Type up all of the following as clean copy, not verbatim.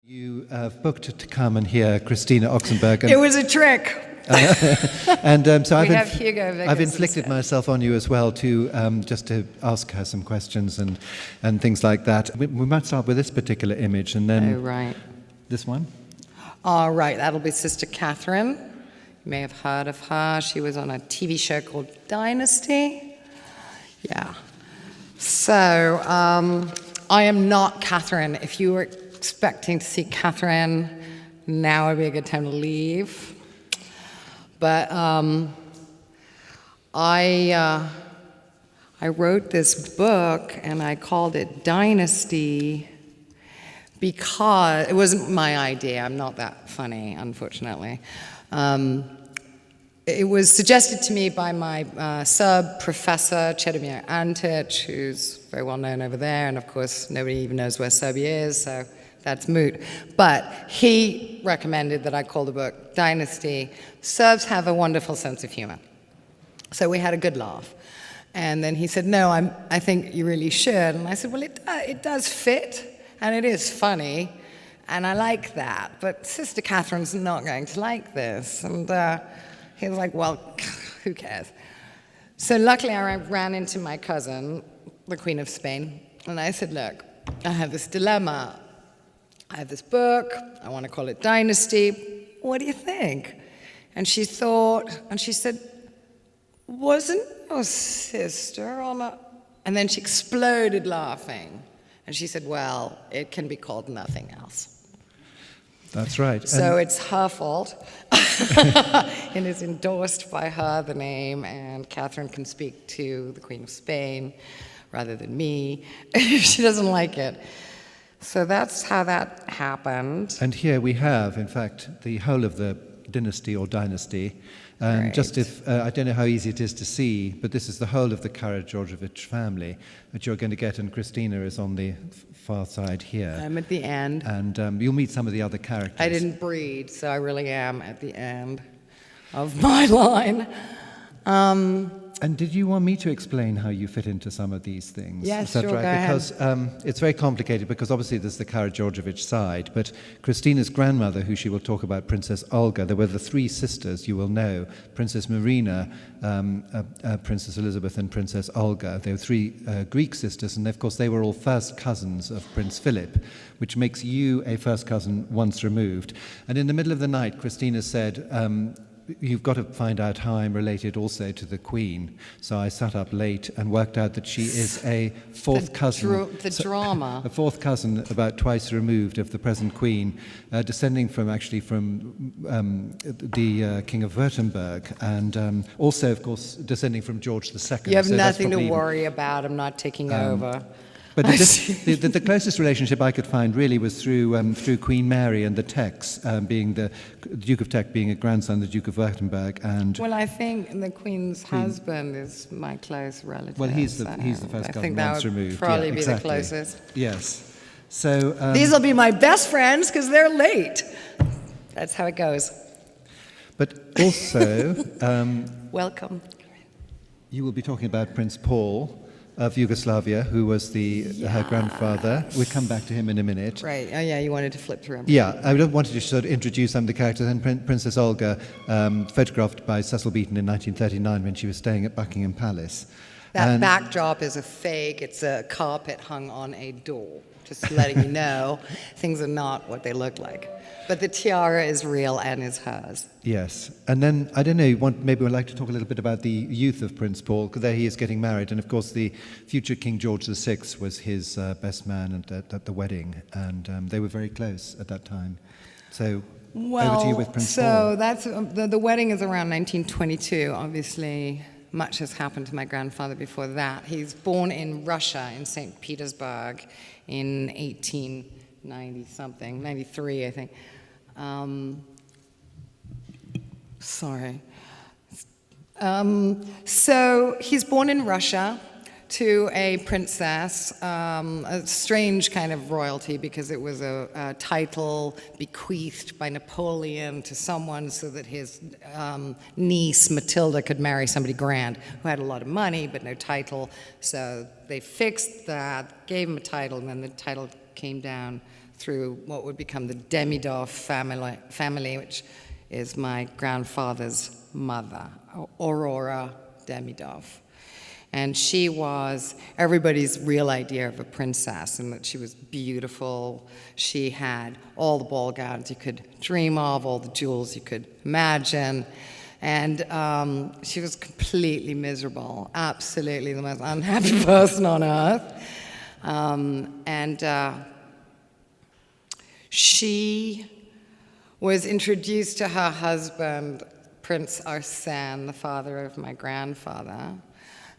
You booked to come and hear Christina Oxenberg. It was a trick. So I've inflicted instead. myself on you as well to just to ask her some questions and things like that. We might start with this particular image and then Oh, right. this one. All right, that'll be Sister Catherine. You may have heard of her. She was on a TV show called Dynasty. Yeah. So I am not Catherine. If you were expecting to see Catherine, now would be a good time to leave. But I wrote this book and I called it Dynasty because it wasn't my idea. I'm not that funny, unfortunately. It was suggested to me by my sub-professor, Chedomir Antic, who's very well known over there, and of course nobody even knows where Serbia is, so that's moot. But he recommended that I call the book Dynasty. Serbs have a wonderful sense of humor. So we had a good laugh. And then he said, no, I think you really should. And I said, well, it does fit, and it is funny, and I like that. But Sister Catherine's not going to like this. And he was like, well, who cares? So luckily I ran into my cousin, the Queen of Spain, and I said, look, I have this dilemma. I have this book, I want to call it Dynasty. What do you think? And she thought, and she said, wasn't your sister on a... And then she exploded laughing. And she said, well, it can be called nothing else. That's right. So it's her fault. It is endorsed by her, the name, and Catherine can speak to the Queen of Spain rather than me if she doesn't like it. So that's how that happened. And here we have, in fact, the whole of the dynasty or dynasty. And Right. just if, I don't know how easy it is to see, but this is the whole of the Karađorđević family that you're going to get, and Christina is on the far side here. I'm at the end. And you'll meet some of the other characters. I didn't breed, so I really am at the end of my line. And did you want me to explain how you fit into some of these things? Yes, Is that sure, right? go ahead. Because it's very complicated, because obviously there's the Karađorđević side, but Christina's grandmother, who she will talk about, Princess Olga, there were the three sisters you will know, Princess Marina, Princess Elizabeth, and Princess Olga. They were three Greek sisters, and of course they were all first cousins of Prince Philip, which makes you a first cousin once removed. And in the middle of the night, Christina said, you've got to find out how I'm related also to the Queen. So I sat up late and worked out that she is a fourth cousin. The drama. A fourth cousin, about twice removed, of the present Queen, descending from the King of Württemberg, and also, of course, descending from George II. You have So that's nothing to probably worry about. I'm not taking over. But the closest relationship I could find really was through Queen Mary and the Tex, being the Duke of Teck being a grandson of the Duke of Württemberg, and Well, I think the Queen's husband is my close relative. well, he's the first I cousin think that once would removed. probably Yeah, be exactly. the closest. Yes. So These will be my best friends because they're late. That's how it goes. but also Welcome. you will be talking about Prince Paul of Yugoslavia, who was her grandfather. We'll come back to him in a minute. Right. Oh, yeah, you wanted to flip through them. Yeah, I wanted to sort of introduce some of the characters. And Princess Olga, photographed by Cecil Beaton in 1939 when she was staying at Buckingham Palace. That backdrop is a fake. It's a carpet hung on a door. Just letting you know, things are not what they look like. But the tiara is real and is hers. Yes, and then, I don't know, maybe we'd like to talk a little bit about the youth of Prince Paul, because there he is getting married, and of course the future King George VI was his best man at the wedding, and they were very close at that time. So, over to you with Prince Paul. So that's, the wedding is around 1922. Obviously, much has happened to my grandfather before that. He's born in Russia, in St. Petersburg, in 1890-something, 93, I think. Sorry. So he's born in Russia to a princess, a strange kind of royalty because it was a title bequeathed by Napoleon to someone so that his niece Matilda could marry somebody grand who had a lot of money but no title. So they fixed that, gave him a title, and then the title came down through what would become the Demidov family, which is my grandfather's mother, Aurora Demidov. And she was everybody's real idea of a princess, in that she was beautiful. She had all the ball gowns you could dream of, all the jewels you could imagine. And she was completely miserable, absolutely the most unhappy person on earth. She was introduced to her husband, Prince Arsène, the father of my grandfather.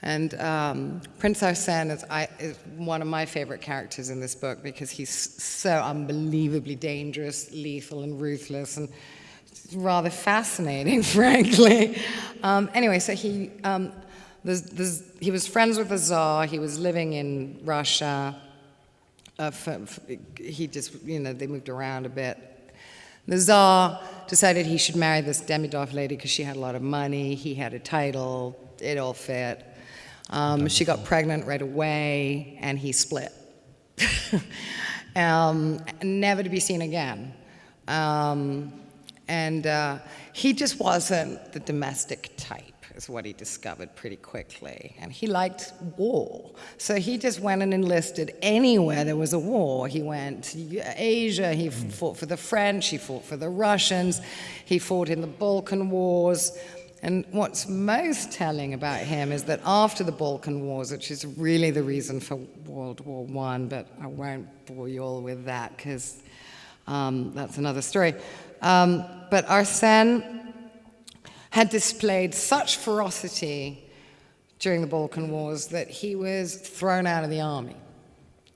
And Prince Arsène is one of my favorite characters in this book because he's so unbelievably dangerous, lethal, and ruthless, and rather fascinating, frankly. Anyway, so he was friends with the Tsar. He was living in Russia. They moved around a bit. The Tsar decided he should marry this Demidov lady because she had a lot of money. He had a title. It all fit. She got pregnant right away, and he split. Never to be seen again. He just wasn't the domestic type, is what he discovered pretty quickly. And he liked war. So he just went and enlisted anywhere there was a war. He went to Asia, he fought for the French, he fought for the Russians, he fought in the Balkan Wars. And what's most telling about him is that after the Balkan Wars, which is really the reason for World War I, but I won't bore you all with that because that's another story. But Arsène had displayed such ferocity during the Balkan Wars that he was thrown out of the army.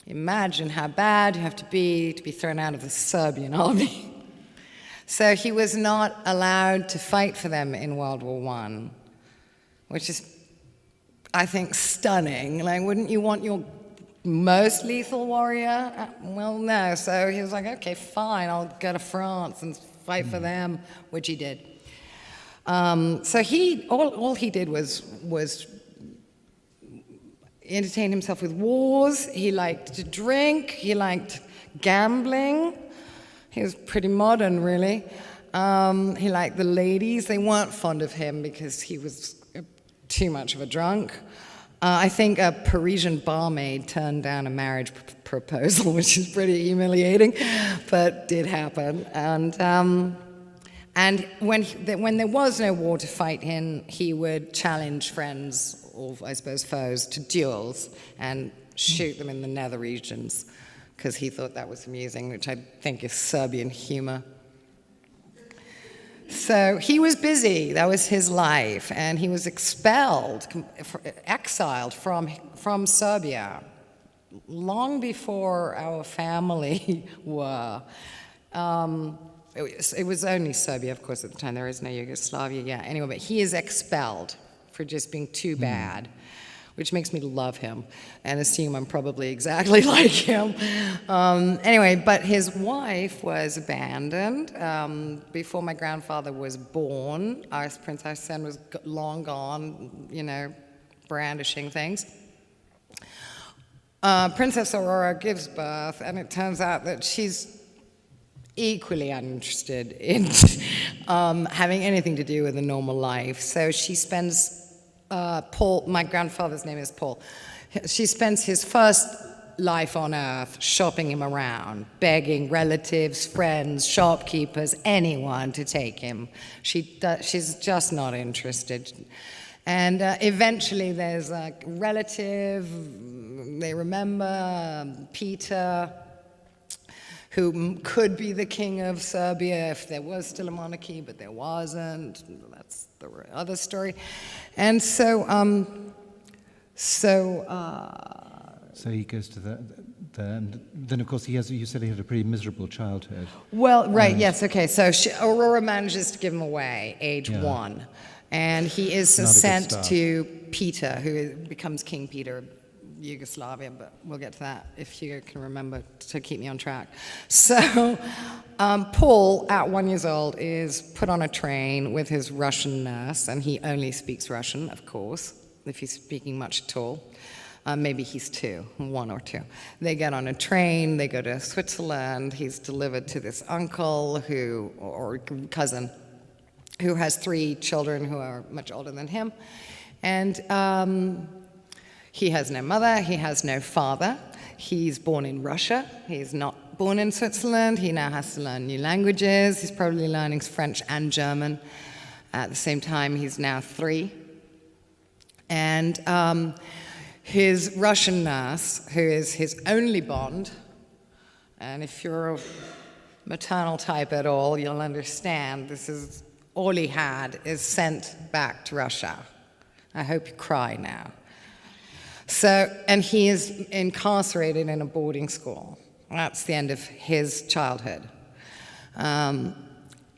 Imagine how bad you have to be thrown out of the Serbian army. So he was not allowed to fight for them in World War I, which is, I think, stunning. Like, wouldn't you want your most lethal warrior? Well, no. So he was like, okay, fine, I'll go to France and fight for them, which he did. So all he did was entertain himself with wars. He liked to drink. He liked gambling. He was pretty modern, really. He liked the ladies. They weren't fond of him because he was too much of a drunk. I think a Parisian barmaid turned down a marriage proposal, which is pretty humiliating, but did happen. And when there was no war to fight in, he would challenge friends, or I suppose foes, to duels and shoot them in the nether regions, because he thought that was amusing, which I think is Serbian humor. So he was busy. That was his life. And he was exiled from Serbia long before our family were. It was only Serbia, of course, at the time. There is no Yugoslavia yet. Anyway, but he is expelled for just being too bad, which makes me love him and assume I'm probably exactly like him. Anyway, but his wife was abandoned before my grandfather was born. Prince Arsène was long gone, brandishing things. Princess Aurora gives birth, and it turns out that she's equally uninterested in having anything to do with a normal life. So she spends Paul, my grandfather's name is Paul. She spends his first life on earth shopping him around, begging relatives, friends, shopkeepers, anyone to take him. She's just not interested. And eventually there's a relative, they remember Peter, who could be the king of Serbia if there was still a monarchy, but there wasn't. That's the other story. And so he goes to that, and then of course you said he had a pretty miserable childhood. Well, right, yes, okay. So Aurora manages to give him away, age 1. And he is sent to Peter, who becomes King Peter of Yugoslavia, but we'll get to that if you can remember to keep me on track. So Paul, at 1 year old, is put on a train with his Russian nurse, and he only speaks Russian, of course, if he's speaking much at all. Maybe he's 2, 1 or 2. They get on a train, they go to Switzerland. He's delivered to this uncle or cousin who has 3 children who are much older than him. And he has no mother, he has no father. He's born in Russia. He's not born in Switzerland. He now has to learn new languages. He's probably learning French and German. At the same time, he's now 3. And his Russian nurse, who is his only bond, and if you're a maternal type at all, you'll understand this is all he had, is sent back to Russia. I hope you cry now. So, and he is incarcerated in a boarding school. That's the end of his childhood.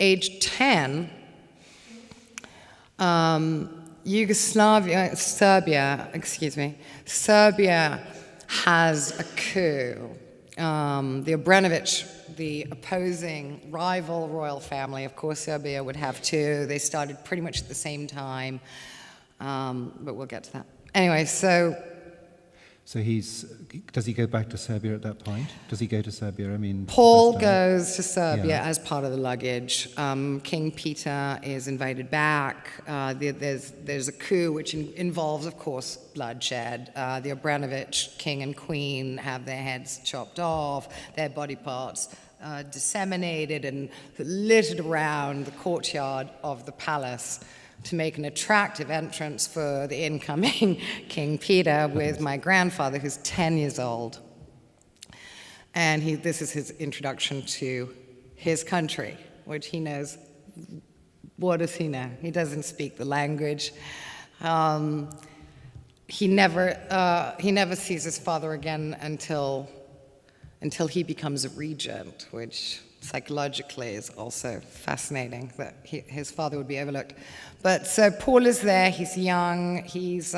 Age 10, Serbia has a coup. The Obrenović, the opposing rival royal family, of course Serbia would have 2. They started pretty much at the same time, but we'll get to that. Anyway, so does he go back to Serbia at that point? Does he go to Serbia? I mean, Paul goes to Serbia as part of the luggage. King Peter is invited back. There's a coup which involves, of course, bloodshed. The Obrenović king and queen have their heads chopped off, their body parts disseminated and littered around the courtyard of the palace to make an attractive entrance for the incoming King Peter with my grandfather, who's 10 years old. And this is his introduction to his country, which he knows. What does he know? He doesn't speak the language. He never sees his father again until he becomes a regent, which psychologically is also fascinating that his father would be overlooked. But so Paul is there, he's young, he's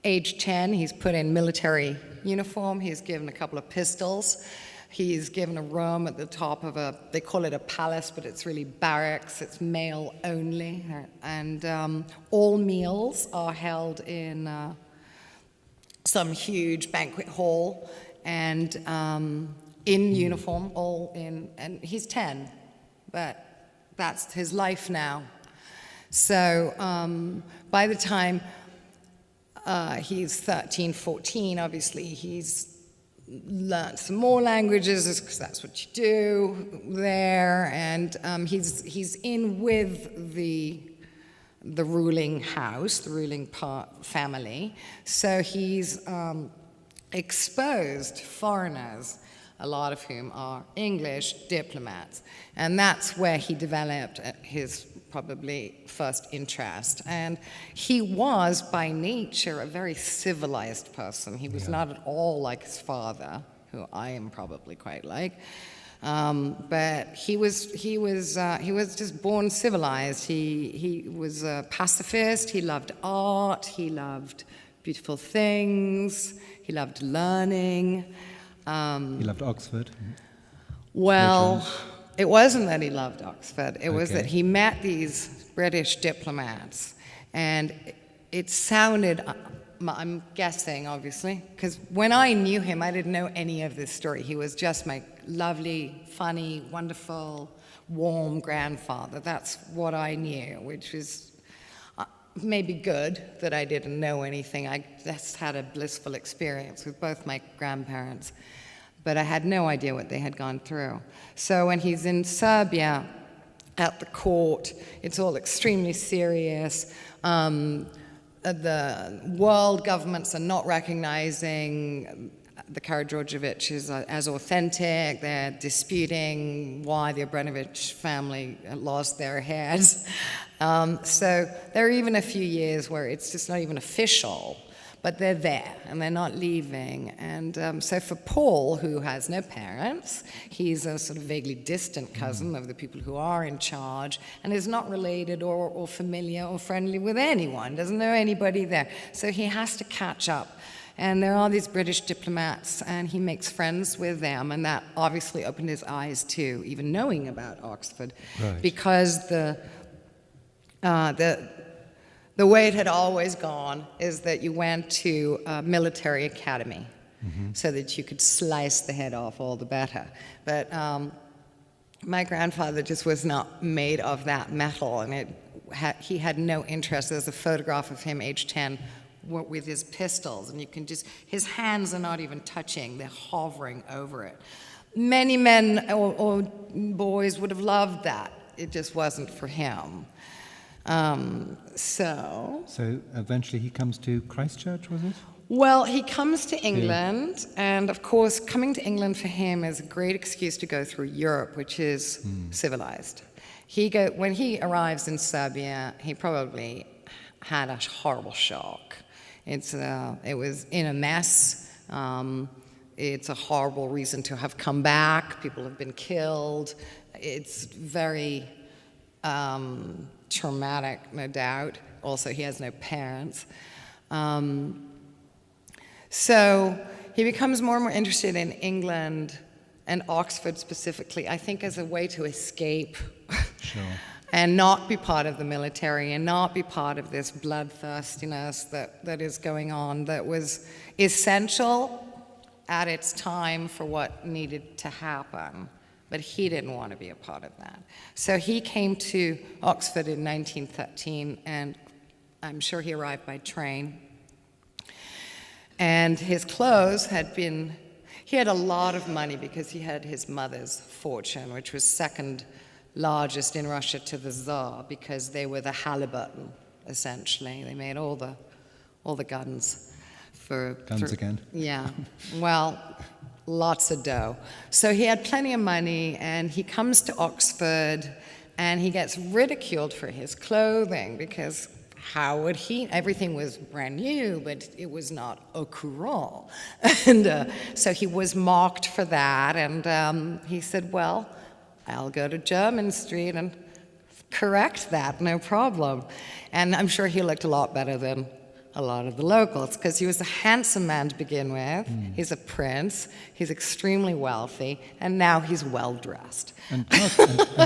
age 10, he's put in military uniform, he's given a couple of pistols, he's given a room at the top of they call it a palace, but it's really barracks, it's male only, and all meals are held in some huge banquet hall, and in uniform, and he's 10, but that's his life now. So by the time he's 13, 14, obviously he's learned some more languages because that's what you do there, and he's in with the ruling house, the ruling family. So he's exposed to foreigners, a lot of whom are English diplomats. And that's where he developed his probably first interest. And he was, by nature, a very civilized person. He was not at all like his father, who I am probably quite like. But he was just born civilized. He was a pacifist. He loved art. He loved beautiful things. He loved learning. He loved Oxford. Well, it wasn't that he loved Oxford. It was that he met these British diplomats, and it sounded, I'm guessing, obviously, because when I knew him, I didn't know any of this story. He was just my lovely, funny, wonderful, warm grandfather. That's what I knew, which is maybe good that I didn't know anything. I just had a blissful experience with both my grandparents, but I had no idea what they had gone through. So when he's in Serbia at the court, it's all extremely serious. The world governments are not recognizing the Karađorđevićes as authentic. They're disputing why the Obrenović family lost their heads. So there are even a few years where it's just not even official, but they're there and they're not leaving. And so for Paul, who has no parents, he's a sort of vaguely distant cousin of the people who are in charge and is not related or familiar or friendly with anyone, doesn't know anybody there. So he has to catch up. And there are these British diplomats, and he makes friends with them, and that obviously opened his eyes to even knowing about Oxford, right. Because the way it had always gone is that you went to a military academy so that you could slice the head off all the better. But my grandfather just was not made of that metal, and he had no interest. There's a photograph of him, age 10, with his pistols, and you can just, his hands are not even touching, they're hovering over it. Many men or boys would have loved that. It just wasn't for him. So eventually he comes to Christchurch, was it? Well, he comes to England, and of course, coming to England for him is a great excuse to go through Europe, which is civilized. When he arrives in Serbia, he probably had a horrible shock. It was in a mess. It's a horrible reason to have come back. People have been killed. It's very traumatic, no doubt. Also, he has no parents. So he becomes more and more interested in England and Oxford specifically, I think as a way to escape and not be part of the military and not be part of this bloodthirstiness that is going on, that was essential at its time for what needed to happen. But he didn't want to be a part of that. So he came to Oxford in 1913, and I'm sure he arrived by train. And his clothes he had a lot of money because he had his mother's fortune, which was second largest in Russia to the Tsar, because they were the Halliburton, essentially. They made all the guns again. Yeah, well, lots of dough. So he had plenty of money, and he comes to Oxford, and he gets ridiculed for his clothing, because how would he? Everything was brand new, but it was not au courant. And so he was mocked for that, and he said, well, I'll go to Jermyn Street and correct that, no problem. And I'm sure he looked a lot better than a lot of the locals, because he was a handsome man to begin with. He's a prince, he's extremely wealthy, and now he's well-dressed. And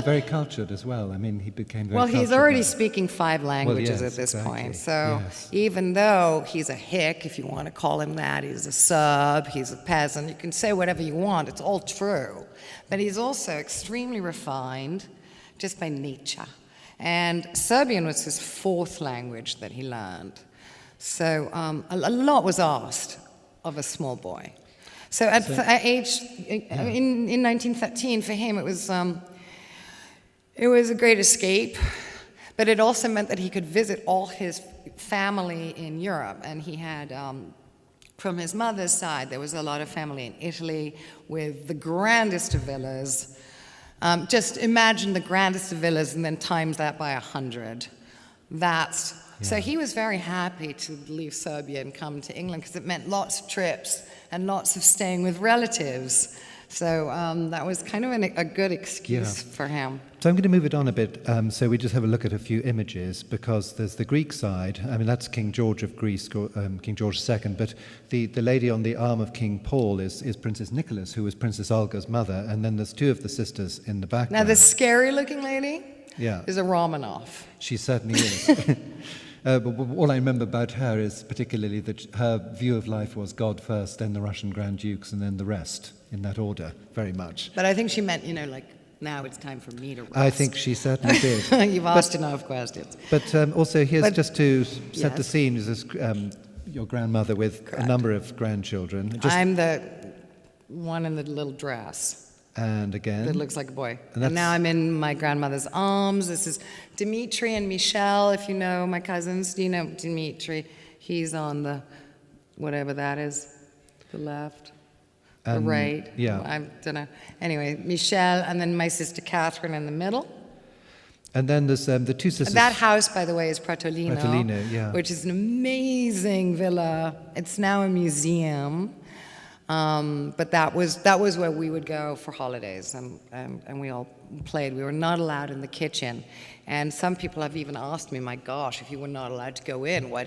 very cultured as well. I mean, he became very cultured. Well, he's already speaking 5 languages at this exactly. point. So even though he's a hick, if you want to call him that, he's a Serb, he's a peasant, you can say whatever you want, it's all true. But he's also extremely refined, just by nature. And Serbian was his 4th language that he learned. So a lot was asked of a small boy. So in 1913, for him, it was a great escape, but it also meant that he could visit all his family in Europe. And he had, from his mother's side, there was a lot of family in Italy with the grandest of villas. Just imagine the grandest of villas and then times that by 100. So he was very happy to leave Serbia and come to England, because it meant lots of trips and lots of staying with relatives. So that was kind of a good excuse for him. So I'm going to move it on a bit, so we just have a look at a few images, because there's the Greek side. I mean, that's King George of Greece, King George II, but the lady on the arm of King Paul is Princess Nicholas, who was Princess Olga's mother, and then there's 2 of the sisters in the background. Now, the scary-looking lady is a Romanov. She certainly is. But all I remember about her is particularly that her view of life was God first, then the Russian Grand Dukes, and then the rest, in that order, very much. But I think she meant, like, now it's time for me to rest. I think she certainly did. You've asked enough questions. But also, just to set the scene, is your grandmother with a number of grandchildren. I'm the one in the little dress. And again. That looks like a boy. And now I'm in my grandmother's arms. This is Dimitri and Michelle, if you know my cousins. Do you know Dimitri? He's on the, whatever that is, the left, the right. Yeah. I don't know. Anyway, Michelle, and then my sister Catherine in the middle. And then there's the 2 sisters. That house, by the way, is Pratolino. Pratolino, which is an amazing villa. It's now a museum. But that was where we would go for holidays, and we all played. We were not allowed in the kitchen, and some people have even asked me, "My gosh, if you were not allowed to go in, why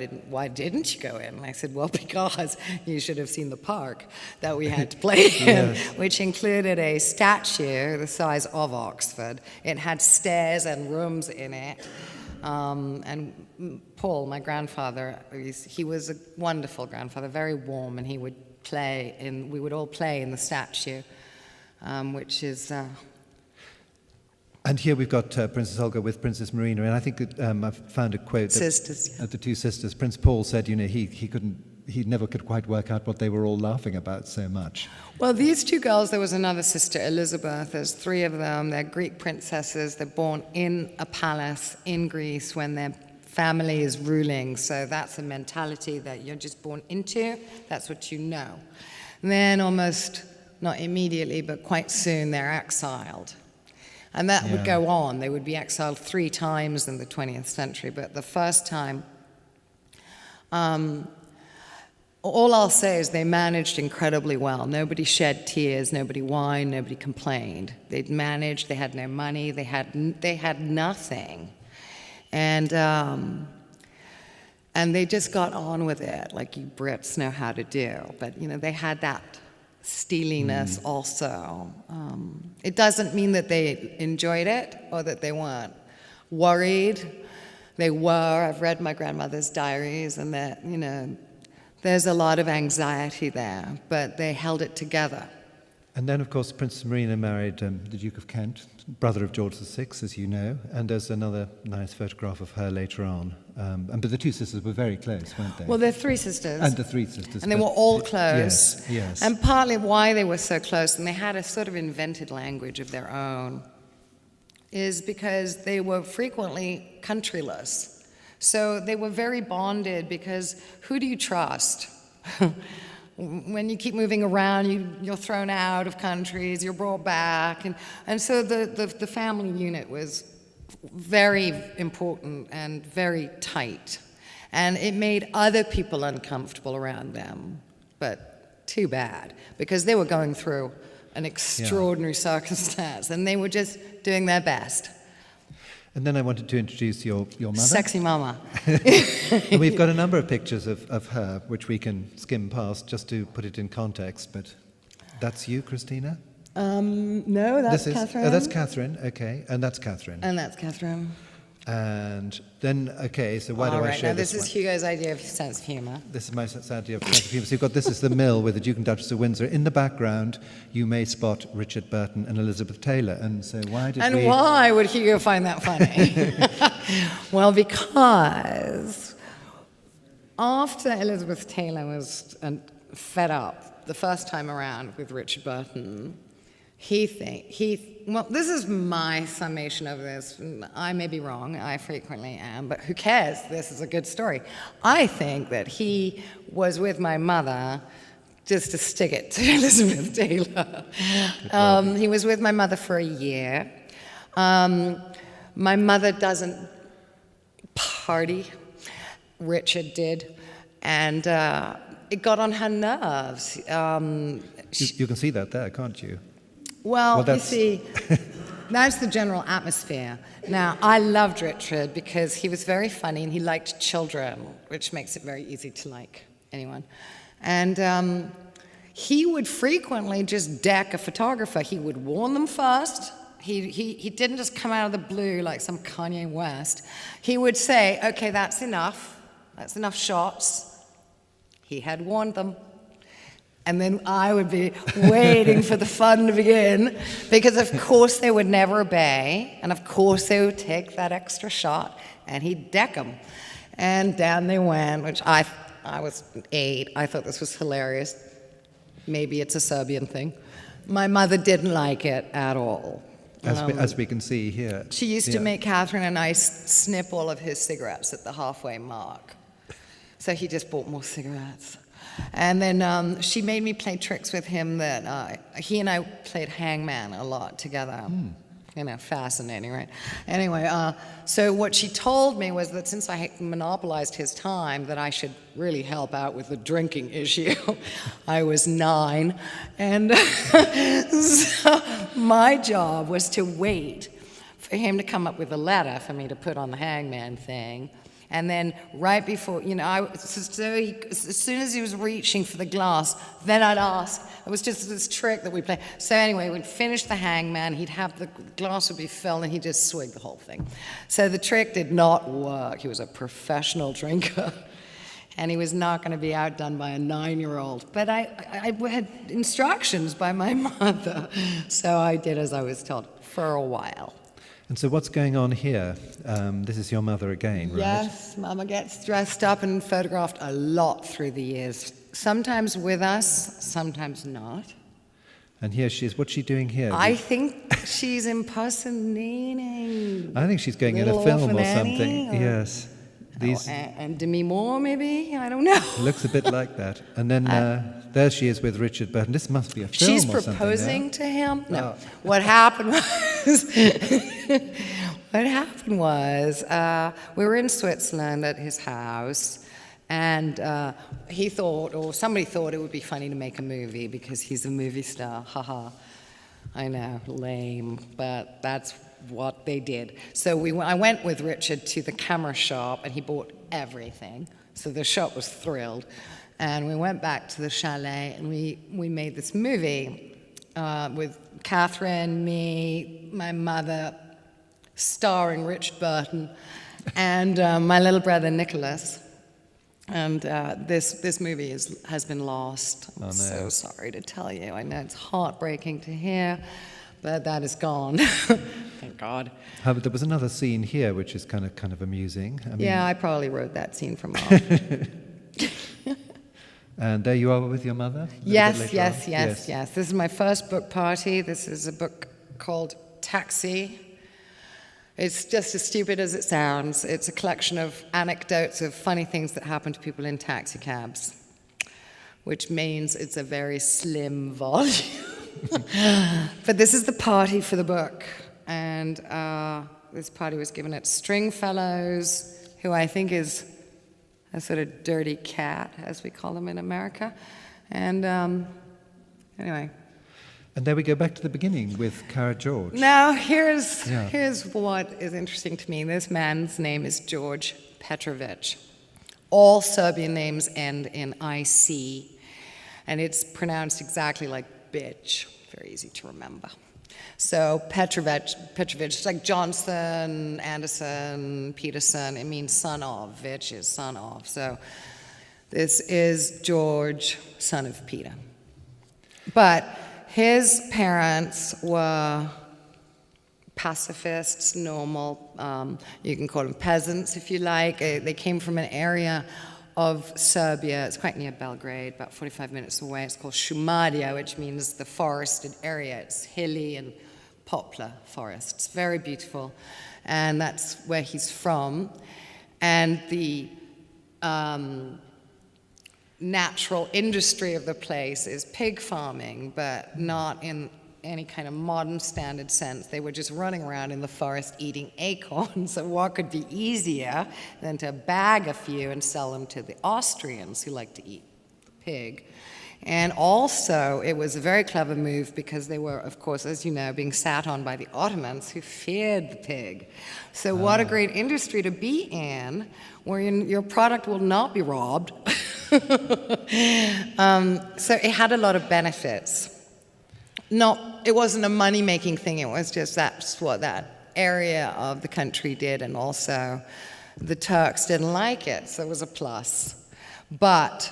didn't you go in?" And I said, "Well, because you should have seen the park that we had to play in, which included a statue the size of Oxford. It had stairs and rooms in it." And Paul, my grandfather, he was a wonderful grandfather, very warm, and he would we would all play in the statue, which is... And here we've got Princess Olga with Princess Marina, and I think that, I've found a quote that Sisters. the two sisters. Prince Paul said, he never could quite work out what they were all laughing about so much. Well, these two girls, there was another sister, Elizabeth. There's three of them. They're Greek princesses. They're born in a palace in Greece when their family is ruling. So that's a mentality that you're just born into. That's what you know. And then almost, not immediately, but quite soon, they're exiled. And that would go on. They would be exiled 3 times in the 20th century. But the first time, all I'll say is they managed incredibly well. Nobody shed tears, nobody whined, nobody complained. They'd managed, they had no money, they had nothing. And they just got on with it, like you Brits know how to do. But, they had that steeliness also. It doesn't mean that they enjoyed it or that they weren't worried. They were. I've read my grandmother's diaries, and that, there's a lot of anxiety there, but they held it together. And then, of course, Princess Marina married the Duke of Kent, brother of George VI, as you know, and there's another nice photograph of her later on. But the two sisters were very close, weren't they? Well, they're 3 sisters. And the 3 sisters. And they were all close. Yes. And partly why they were so close, and they had a sort of invented language of their own, is because they were frequently countryless. So they were very bonded because who do you trust? When you keep moving around, you're thrown out of countries, you're brought back. And so the family unit was very important and very tight. And it made other people uncomfortable around them, but too bad, because they were going through an extraordinary circumstance, and they were just doing their best. And then I wanted to introduce your mother. Sexy mama. And we've got a number of pictures of her, which we can skim past just to put it in context. But that's you, Christina? No, that's Catherine. Oh, that's Catherine, okay. And that's Catherine. And that's Catherine. And then, okay, so why do I show now this this one? is Hugo's idea of sense of humour. This is my idea of sense of humour. So you've got, this is the mill with the Duke and Duchess of Windsor. In the background, you may spot Richard Burton and Elizabeth Taylor. And so why would Hugo find that funny? Well, because after Elizabeth Taylor was fed up the first time around with Richard Burton, well, this is my summation of this. I may be wrong, I frequently am, but who cares? This is a good story. I think that he was with my mother just to stick it to Elizabeth Taylor. He was with my mother for a year. My mother doesn't party. Richard did. And it got on her nerves. You can see that there, can't you? Well, you see, that's the general atmosphere. Now, I loved Richard because he was very funny and he liked children, which makes it very easy to like anyone. And he would frequently just deck a photographer. He would warn them first. He didn't just come out of the blue like some Kanye West. He would say, okay, that's enough. That's enough shots. He had warned them. And then I would be waiting for the fun to begin, because of course they would never obey, and of course they would take that extra shot, and he'd deck them. And down they went, which I was 8. I thought this was hilarious. Maybe it's a Serbian thing. My mother didn't like it at all. As we can see here. She used to make Catherine and I snip all of his cigarettes at the halfway mark. So he just bought more cigarettes. And then she made me play tricks with him that he and I played hangman a lot together. Fascinating, right? Anyway, so what she told me was that since I had monopolized his time, that I should really help out with the drinking issue. I was 9. And so my job was to wait for him to come up with a letter for me to put on the hangman thing. And then right before, as soon as he was reaching for the glass, then I'd ask. It was just this trick that we played. So anyway, we'd finish the hangman, he'd have the glass would be filled, and he'd just swig the whole thing. So the trick did not work. He was a professional drinker. And he was not going to be outdone by a 9-year-old. But I had instructions by my mother, so I did as I was told for a while. And so what's going on here? This is your mother again, right? Yes, Mama gets dressed up and photographed a lot through the years. Sometimes with us, sometimes not. And here she is. What's she doing here? I think she's impersonating. I think she's going in a Little film Orphan or Annie, something. or- Yes. These And Demi Moore, maybe? I don't know. looks a bit like that. And then there she is with Richard Burton. This must be a film She's or something. proposing Yeah? to him. No, Oh. what happened was, we were in Switzerland at his house, and he thought, or somebody thought, it would be funny to make a movie because he's a movie star. Haha. I know, lame, but that's what they did. So I went with Richard to the camera shop, and he bought everything. So the shop was thrilled. And we went back to the chalet, and we made this movie with Catherine, me, my mother, starring Richard Burton, and my little brother Nicholas. And this movie has been lost. I'm so sorry to tell you. I know it's heartbreaking to hear, but that is gone. Thank God. There was another scene here which is kind of amusing. I mean, Yeah, I probably wrote that scene from Mom. And there you are with your mother? A little bit Yes. later on? This is my first book party. This is a book called Taxi. It's just as stupid as it sounds. It's a collection of anecdotes of funny things that happen to people in taxi cabs, which means it's a very slim volume. But this is the party for the book. And this party was given at Stringfellows, who I think is a sort of dirty cat, as we call them in America. And anyway. And there we go back to the beginning with Cara George. Now, here's Yeah. what is interesting to me. This man's name is George Petrovic. All Serbian names end in IC, and it's pronounced exactly like bitch. Very easy to remember. So Petrovic, it's like Johnson, Anderson, Peterson. It means son of. Vic is son of. So this is George, son of Peter. But his parents were pacifists, normal, you can call them peasants if you like. They came from an area of Serbia, it's quite near Belgrade, about 45 minutes away. It's called Šumadija, which means the forested area. It's hilly and poplar forests, very beautiful. And that's where he's from. And the natural industry of the place is pig farming, but not in any kind of modern standard sense. They were just running around in the forest eating acorns. So what could be easier than to bag a few and sell them to the Austrians who like to eat pig? And also, it was a very clever move because they were, of course, as you know, being sat on by the Ottomans who feared the pig. So what a great industry to be in, where your product will not be robbed. So it had a lot of benefits. It wasn't a money-making thing, it was just that's what that area of the country did, and also the Turks didn't like it, so it was a plus. But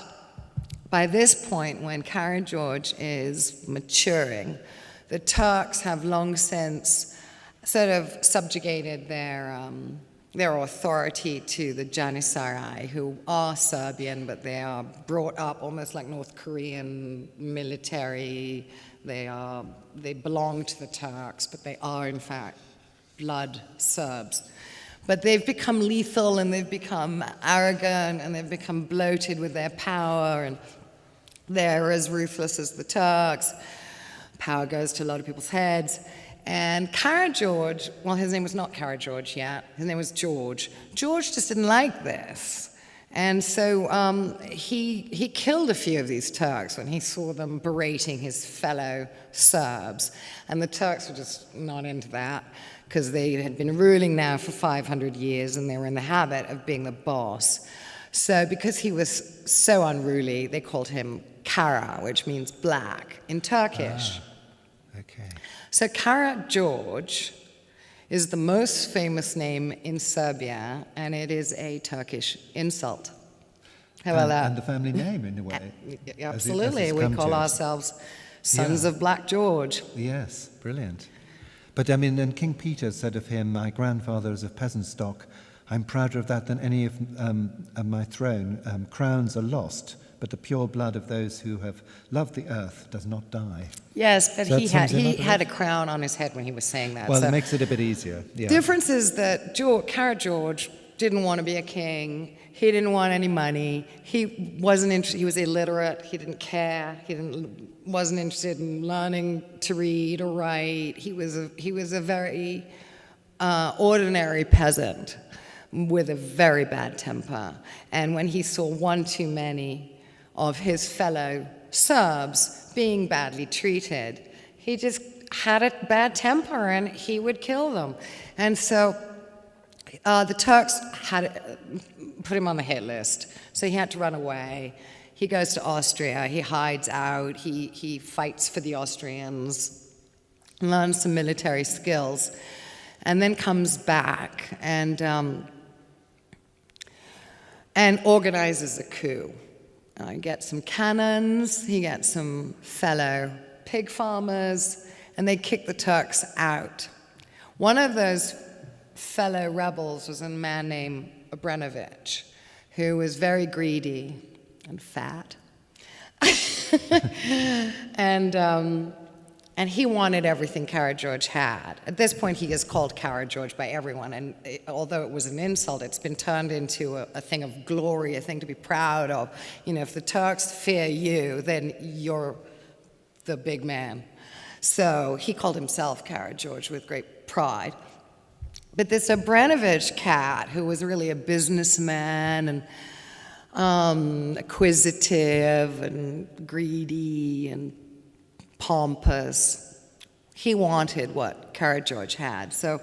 by this point, when Cara George is maturing, the Turks have long since sort of subjugated their authority to the Janissary, who are Serbian, but they are brought up almost like North Korean military. They belong to the Turks, but they are, in fact, blood Serbs. But they've become lethal, and they've become arrogant, and they've become bloated with their power, and they're as ruthless as the Turks. Power goes to a lot of people's heads. And Cara George, well, his name was not Cara George yet. His name was George. George just didn't like this. And so he killed a few of these Turks when he saw them berating his fellow Serbs. And the Turks were just not into that because they had been ruling now for 500 years and they were in the habit of being the boss. So because he was so unruly, they called him Kara, which means black in Turkish. Okay. So Kara George is the most famous name in Serbia, and it is a Turkish insult. How about that? And the family name, in a way. Absolutely. We call ourselves Sons of Black George. Yes, brilliant. But I mean, and King Peter said of him, my grandfather is of peasant stock. I'm prouder of that than any of my throne. Crowns are lost, but the pure blood of those who have loved the earth does not die. Yes, but So he had a crown on his head when he was saying that. Well, so it makes it a bit easier. Yeah. Difference is that Kara George didn't want to be a king. He didn't want any money. He wasn't interested. He was illiterate. He didn't care. Wasn't interested in learning to read or write. He was a very ordinary peasant with a very bad temper. And when he saw one too many of his fellow Serbs being badly treated, he just had a bad temper and he would kill them. And so the Turks had put him on the hit list, so he had to run away. He goes to Austria, he hides out, he fights for the Austrians, learns some military skills, and then comes back and organizes a coup. He gets some cannons, he gets some fellow pig farmers, and they kick the Turks out. One of those fellow rebels was a man named Obrenović, who was very greedy and fat. And he wanted everything Karageorge had. At this point, he is called Karageorge by everyone, and although it was an insult, it's been turned into a thing of glory, a thing to be proud of. You know, if the Turks fear you, then you're the big man. So he called himself Karageorge with great pride. But this Obrenović cat, who was really a businessman and acquisitive and greedy and pompous, he wanted what Karageorge had. So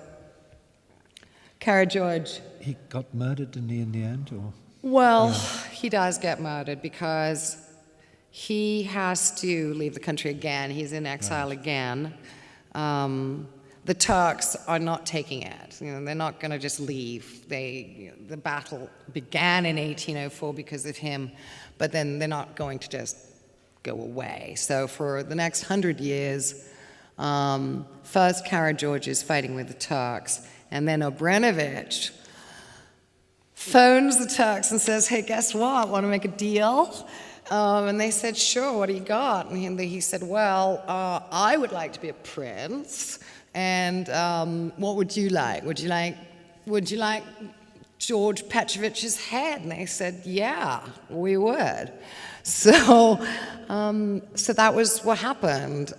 Karageorge... He got murdered, didn't he, in the end? Or? Well, he does get murdered because he has to leave the country again. He's in exile again. The Turks are not taking it. You know, they're not going to just leave. The battle began in 1804 because of him, but then they're not going to just go away. So for the next 100 years, first Karageorge is fighting with the Turks, and then Obrenović phones the Turks and says, hey, guess what? Want to make a deal? And they said, sure, what do you got? And he said, well, I would like to be a prince. And what would you like? Would you like George Petrovic's head? And they said, yeah, we would. So that was what happened.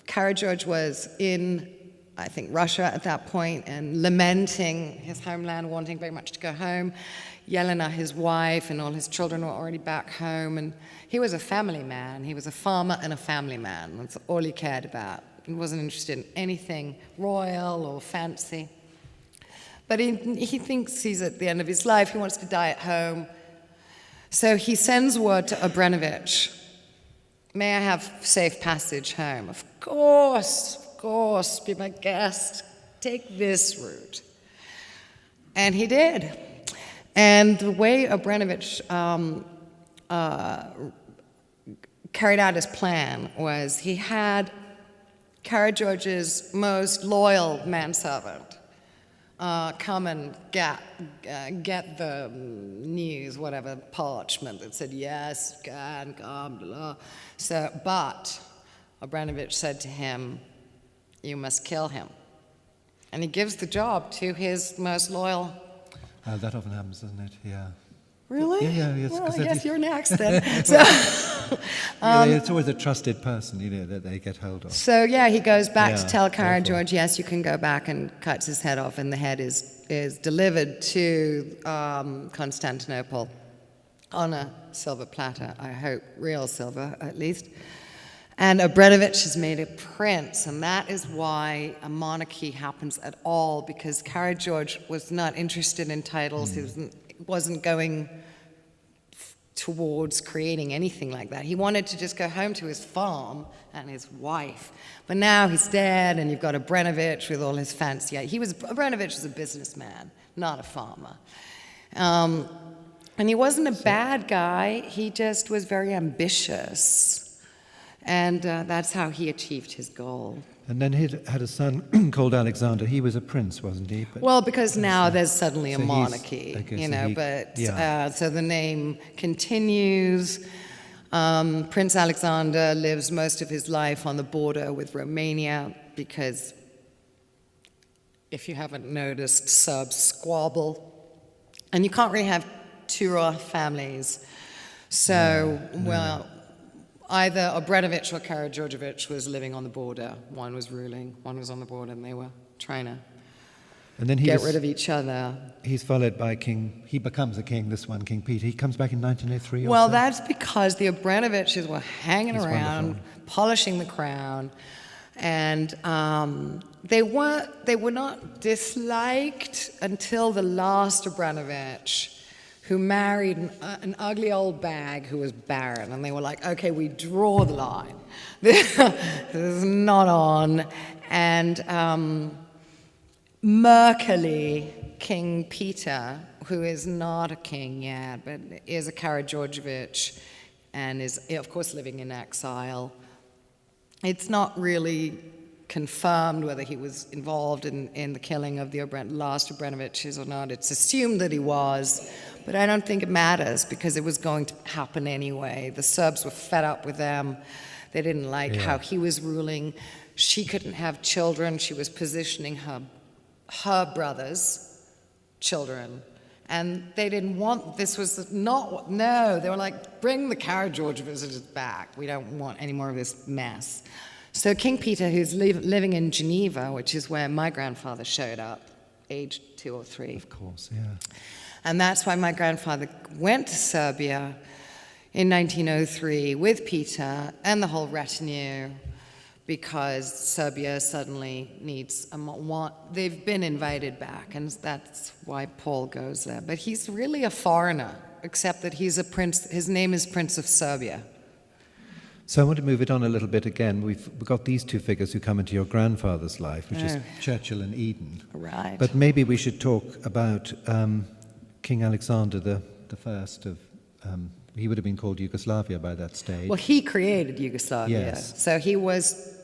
Karageorge was in, I think, Russia at that point and lamenting his homeland, wanting very much to go home. Yelena, his wife, and all his children were already back home. And he was a family man. He was a farmer and a family man. That's all he cared about. He wasn't interested in anything royal or fancy. But he thinks he's at the end of his life. He wants to die at home. So he sends word to Obrenović, may I have safe passage home? Of course, be my guest. Take this route. And he did. And the way Obrenović carried out his plan was he had Karageorge's most loyal manservant come and get the news, whatever, parchment that said, yes, can come, blah. So, but Obrenović said to him, you must kill him. And he gives the job to his most loyal. That often happens, doesn't it? Yeah. Really? Yeah, yes. Well, 'cause I that guess is- you're next then. So, it's always a trusted person, that they get hold of. so yeah, he goes back to Yeah, tell Cara awful. George, yes, you can go back, and cuts his head off, and the head is delivered to Constantinople on a silver platter, I hope, real silver at least. And Obrenović is made a prince, and that is why a monarchy happens at all, because Karageorge was not interested in titles. He wasn't going towards creating anything like that. He wanted to just go home to his farm and his wife. But now he's dead, and you've got Obrenović with all his fancy. Obrenović was a businessman, not a farmer. And he wasn't a bad guy. He just was very ambitious. And that's how he achieved his goal. And then he had a son called Alexander. He was a prince, wasn't he? But Well, because now there's suddenly a so he's- monarchy, I guess you know, he- but yeah. so the name continues. Prince Alexander lives most of his life on the border with Romania because, if you haven't noticed, Serbs squabble. And you can't really have two royal families. So, well, either Obrenović or Karageorgievich was living on the border. One was ruling, one was on the border, and they were trying to And then get rid of each other. He's followed by King. He becomes a king. This one, King Peter. He comes back in 1903. Well, or so. that's because the Obrenovićes were hanging He's around, wonderful. polishing the crown, and they were not disliked until the last Obrenović, who married an ugly old bag who was barren, and they were like, okay, we draw the line. This is not on. And murkily, King Peter, who is not a king yet, but is a Karageorgievich, and is, of course, living in exile. It's not really confirmed whether he was involved in the killing of the last Obrenovićes or not. It's assumed that he was, but I don't think it matters because it was going to happen anyway. The Serbs were fed up with them. They didn't like how he was ruling. She couldn't have children. She was positioning her brothers' children. And they didn't want, this was not, no, they were like, bring the Karageorgievich back. We don't want any more of this mess. So King Peter, who's living in Geneva, which is where my grandfather showed up, aged 2 or 3. Of course, yeah. And that's why my grandfather went to Serbia in 1903 with Peter and the whole retinue, because Serbia suddenly needs they've been invited back, and that's why Paul goes there. But he's really a foreigner, except that he's a prince. His name is Prince of Serbia. So I want to move it on a little bit again. We've got these two figures who come into your grandfather's life, which is Churchill and Eden. Right. But maybe we should talk about King Alexander the First of. He would have been called Yugoslavia by that stage. Well, he created Yugoslavia. Yes. So he was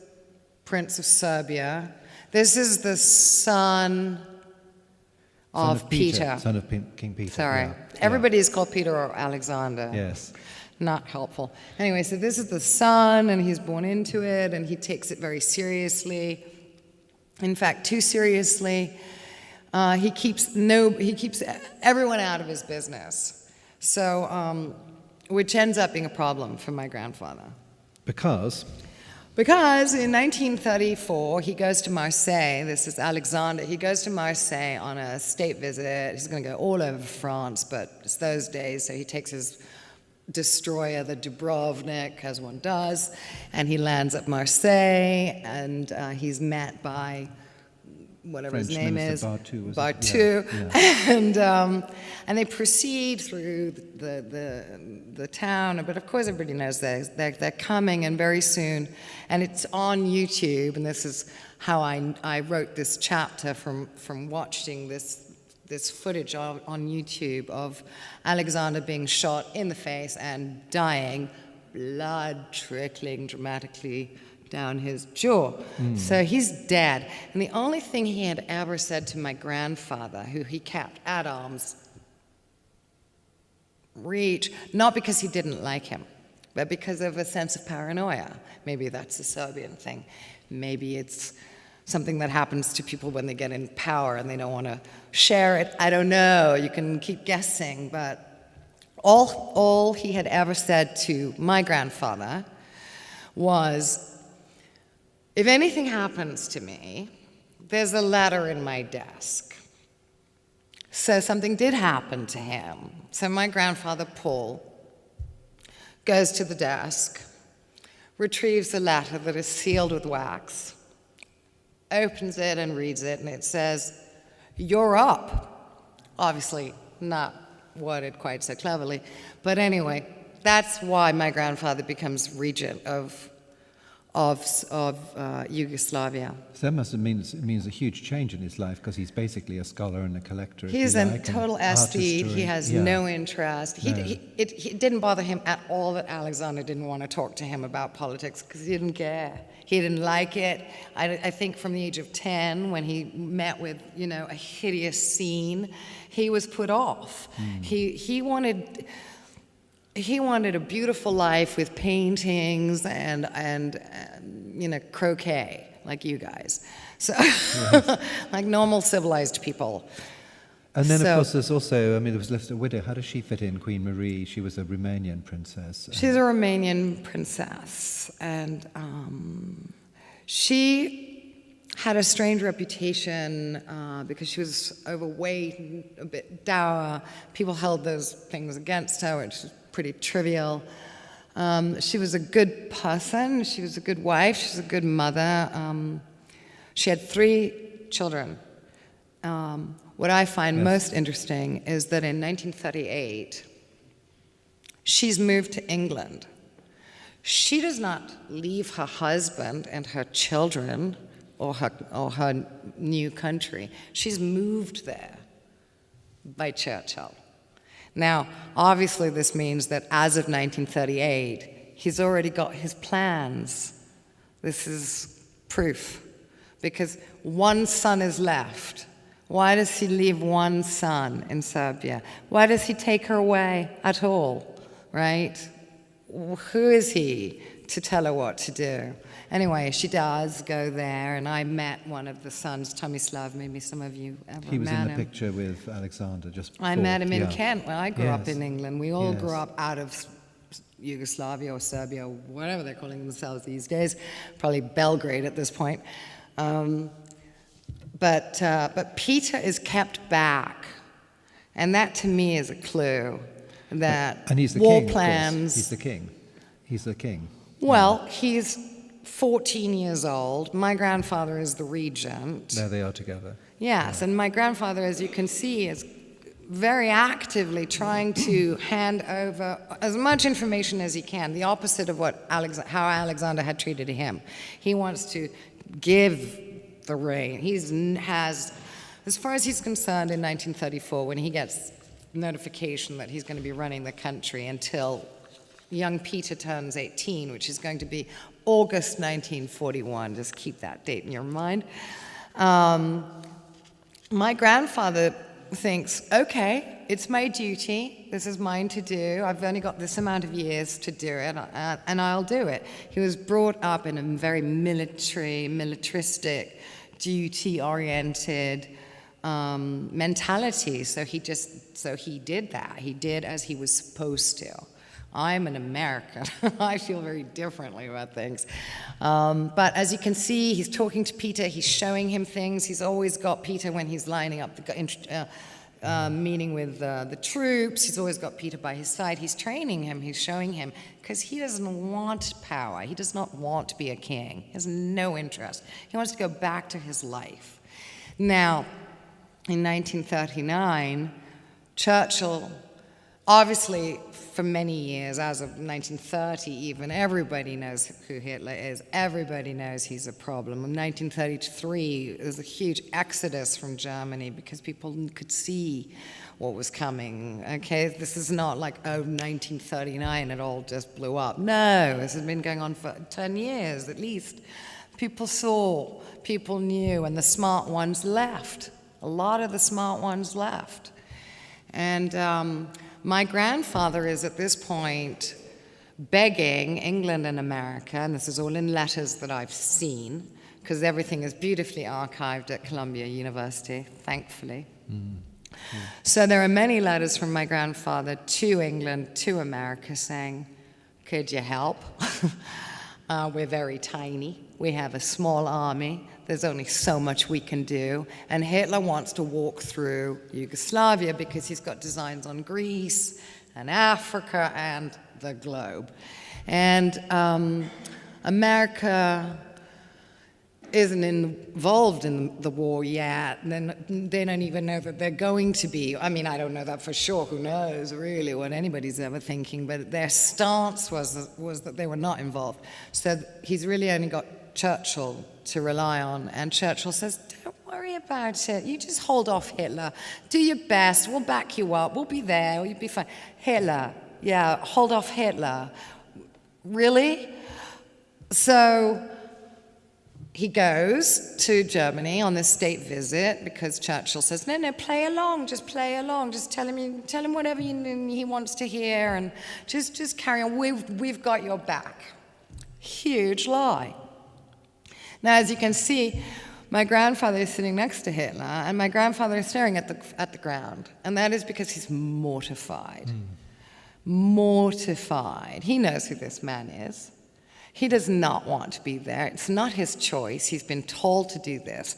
Prince of Serbia. This is the son of Peter. Son of King Peter. Sorry. yeah. Everybody is called Peter or Alexander. Yes. Not helpful. Anyway, so this is the son, and he's born into it, and he takes it very seriously. In fact, too seriously. He keeps everyone out of his business. So, which ends up being a problem for my grandfather. Because in 1934, he goes to Marseille. This is Alexander. He goes to Marseille on a state visit. He's going to go all over France, but it's those days, so he takes his destroyer, the Dubrovnik, as one does, and he lands at Marseille, and he's met by whatever French his name Minister is, Bartu, was it? Bartu, Yeah. and they proceed through the town. But of course, everybody knows they're coming, and very soon, and it's on YouTube. And this is how I wrote this chapter from watching this footage on YouTube of Alexander being shot in the face and dying, blood trickling dramatically down his jaw. So he's dead. And the only thing he had ever said to my grandfather, who he kept at arm's reach, not because he didn't like him, but because of a sense of paranoia. Maybe that's a Serbian thing. Maybe it's something that happens to people when they get in power and they don't want to share it. I don't know. You can keep guessing, but all he had ever said to my grandfather was, if anything happens to me, there's a letter in my desk. So something did happen to him. So my grandfather, Paul, goes to the desk, retrieves a letter that is sealed with wax, opens it and reads it, and it says, "You're up." Obviously not worded quite so cleverly, but anyway, that's why my grandfather becomes regent of Yugoslavia. So that must have means a huge change in his life, because he's basically a scholar and a collector. He's a total aesthete. He has no interest. It didn't bother him at all that Alexander didn't want to talk to him about politics, because he didn't care. He didn't like it. I think from the age of 10, when he met with, a hideous scene, he was put off. He wanted a beautiful life with paintings and croquet, like you guys. So, like normal civilized people. And then, of course, there's also, there was listed a widow. How does she fit in, Queen Marie? She was a Romanian princess. She's a Romanian princess, and she had a strange reputation because she was overweight and a bit dour. People held those things against her, which is pretty trivial. She was a good person. She was a good wife. She was a good mother. She had 3 children. What I find most interesting is that in 1938, she's moved to England. She does not leave her husband and her children or her new country. She's moved there by Churchill. Now, obviously this means that as of 1938, he's already got his plans. This is proof, because one son is left. Why does he leave one son in Serbia? Why does he take her away at all, right? Who is he to tell her what to do? Anyway, she does go there, and I met one of the sons, Tomislav. Maybe some of you ever met him. He was in the picture with Alexander just before. I met him in Kent. Well, I grew up in England. We all grew up out of Yugoslavia or Serbia, or whatever they're calling themselves these days. Probably Belgrade at this point. But Peter is kept back, and that to me is a clue that and he's the war king, plans. He's the king. He's the king. Well, he's 14 years old. My grandfather is the regent. There they are together. Yes, and my grandfather, as you can see, is very actively trying to hand over as much information as he can, the opposite of how Alexander had treated him. He wants to give the reign. Has, as far as he's concerned, in 1934, when he gets notification that he's going to be running the country until young Peter turns 18, which is going to be August 1941. Just keep that date in your mind. My grandfather thinks, okay, it's my duty. This is mine to do. I've only got this amount of years to do it, and I'll do it. He was brought up in a very militaristic, duty-oriented mentality. So he did that. He did as he was supposed to. I'm an American. I feel very differently about things. But as you can see, he's talking to Peter. He's showing him things. He's always got Peter when he's lining up the meeting with the troops. He's always got Peter by his side. He's training him. He's showing him, because he doesn't want power. He does not want to be a king. He has no interest. He wants to go back to his life. Now, in 1939, Churchill, obviously, for many years, as of 1930 even, everybody knows who Hitler is. Everybody knows he's a problem. In 1933, there was a huge exodus from Germany because people could see what was coming. Okay, this is not like, 1939, it all just blew up. No, this has been going on for 10 years at least. People saw, people knew, and the smart ones left. A lot of the smart ones left. And my grandfather is at this point begging England and America, and this is all in letters that I've seen, because everything is beautifully archived at Columbia University, thankfully. So there are many letters from my grandfather to England, to America, saying, could you help? We're very tiny. We have a small army. There's only so much we can do. And Hitler wants to walk through Yugoslavia because he's got designs on Greece and Africa and the globe. And America isn't involved in the war yet. They don't even know that they're going to be. I mean, I don't know that for sure. Who knows, really, what anybody's ever thinking. But their stance was that they were not involved. So he's really only got Churchill to rely on. And Churchill says, don't worry about it. You just hold off Hitler. Do your best. We'll back you up. We'll be there. You'll be fine. Hitler. Yeah, hold off Hitler. Really? So he goes to Germany on this state visit because Churchill says, no, play along, just play along. Just tell him whatever he wants to hear and just carry on. We've got your back. Huge lie. Now, as you can see, my grandfather is sitting next to Hitler, and my grandfather is staring at the ground. And that is because he's mortified. Mortified. He knows who this man is. He does not want to be there. It's not his choice. He's been told to do this.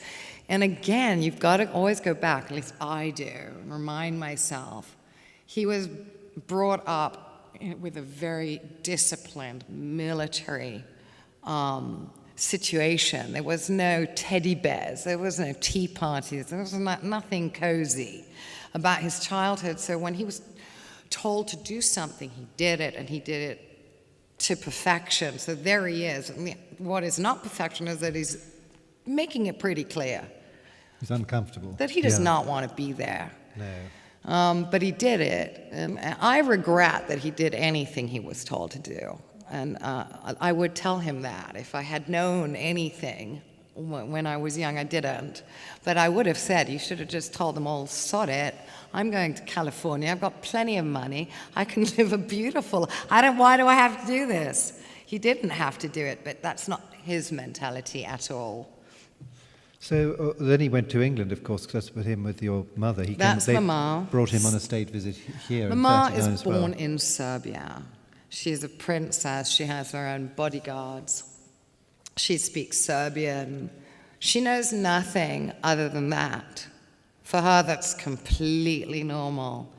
And again, you've got to always go back, at least I do, and remind myself. He was brought up with a very disciplined military situation. There was no teddy bears. There was no tea parties. There was nothing cozy about his childhood. So when he was told to do something, he did it, and he did it to perfection. So there he is. I mean, what is not perfection is that he's making it pretty clear. He's uncomfortable. That he does not want to be there. No. But he did it. And I regret that he did anything he was told to do. And I would tell him that. If I had known anything when I was young, I didn't. But I would have said, you should have just told them all, sod it. I'm going to California. I've got plenty of money. I can live a beautiful. Why do I have to do this? He didn't have to do it, but that's not his mentality at all. So then he went to England, of course, because with him with your mother. Mama. Brought him on a state visit here. Mama in is born in Serbia. She's a princess. She has her own bodyguards. She speaks Serbian. She knows nothing other than that. For her, that's completely normal.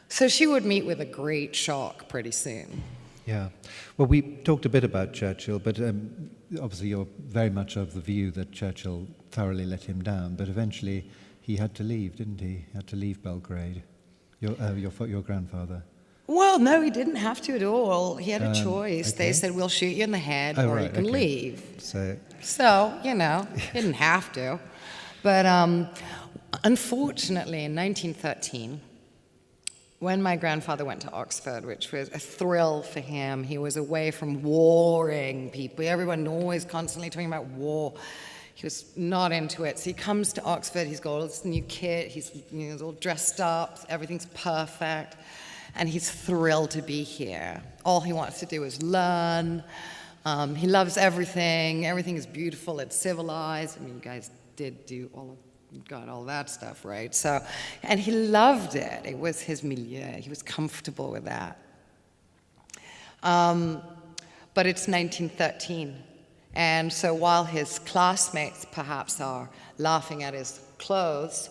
So she would meet with a great shock pretty soon. Yeah. Well, we talked a bit about Churchill, but obviously you're very much of the view that Churchill thoroughly let him down, but eventually he had to leave, didn't he? He had to leave Belgrade, your grandfather. Well, no, he didn't have to at all. He had a choice. Okay. They said, we'll shoot you in the head or you can leave. So, he didn't have to. But unfortunately, in 1913, when my grandfather went to Oxford, which was a thrill for him, he was away from warring people. Everyone always constantly talking about war. He was not into it. So he comes to Oxford, he's got all this new kit, he's all dressed up, everything's perfect, and he's thrilled to be here. All he wants to do is learn. He loves everything. Everything is beautiful, it's civilized. I mean, you guys did do got all that stuff, right? So, and he loved it. It was his milieu. He was comfortable with that. But it's 1913. And so while his classmates perhaps are laughing at his clothes,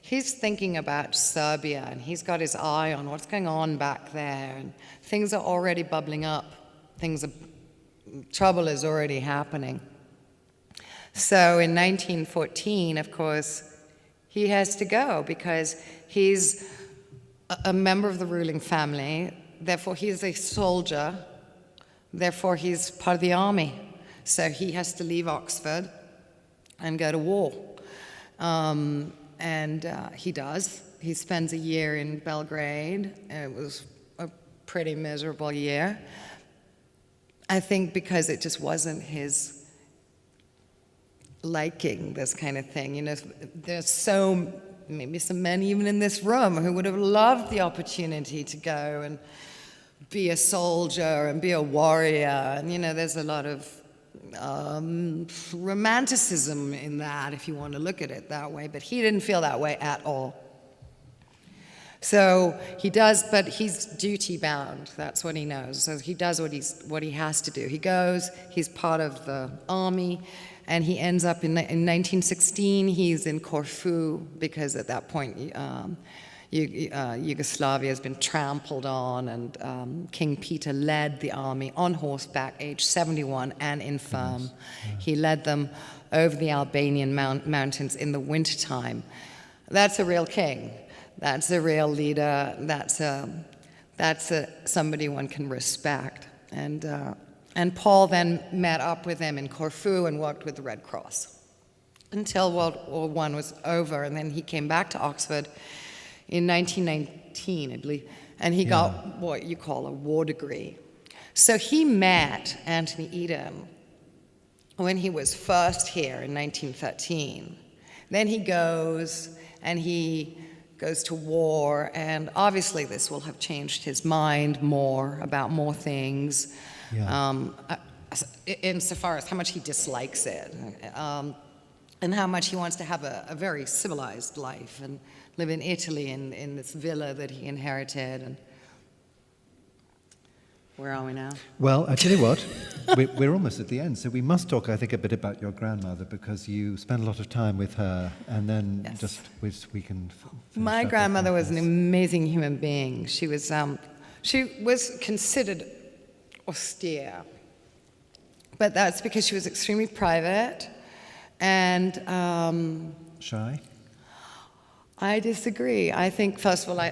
he's thinking about Serbia, and he's got his eye on what's going on back there, and things are already bubbling up. Trouble is already happening. So in 1914, of course, he has to go because he's a member of the ruling family, therefore he's a soldier, therefore he's part of the army. So he has to leave Oxford and go to war. And he does. He spends a year in Belgrade. It was a pretty miserable year. I think because it just wasn't his liking, this kind of thing. There's maybe some men even in this room who would have loved the opportunity to go and be a soldier and be a warrior. And, there's a lot of romanticism in that, if you want to look at it that way. But he didn't feel that way at all. So he does, but he's duty bound. That's what he knows. So he does what he has to do. He goes. He's part of the army, and he ends up in 1916. He's in Corfu because at that point Yugoslavia has been trampled on, and King Peter led the army on horseback, age 71 and infirm. Yes. Yeah. He led them over the Albanian mountains in the wintertime. That's a real king. That's a real leader. That's somebody one can respect. And Paul then met up with him in Corfu and worked with the Red Cross until World War I was over, and then he came back to Oxford in 1919, I believe, and he got what you call a war degree. So he met Anthony Eden when he was first here in 1913. Then he goes to war, and obviously this will have changed his mind about more things, insofar as how much he dislikes it, and how much he wants to have a very civilized life and live in Italy in this villa that he inherited. And where are we now? Well, I tell you what, we're almost at the end, so we must talk, I think, a bit about your grandmother, because you spent a lot of time with her, and then we can. My grandmother was an amazing human being. She was considered austere, but that's because she was extremely private and shy. I disagree. I think, first of all,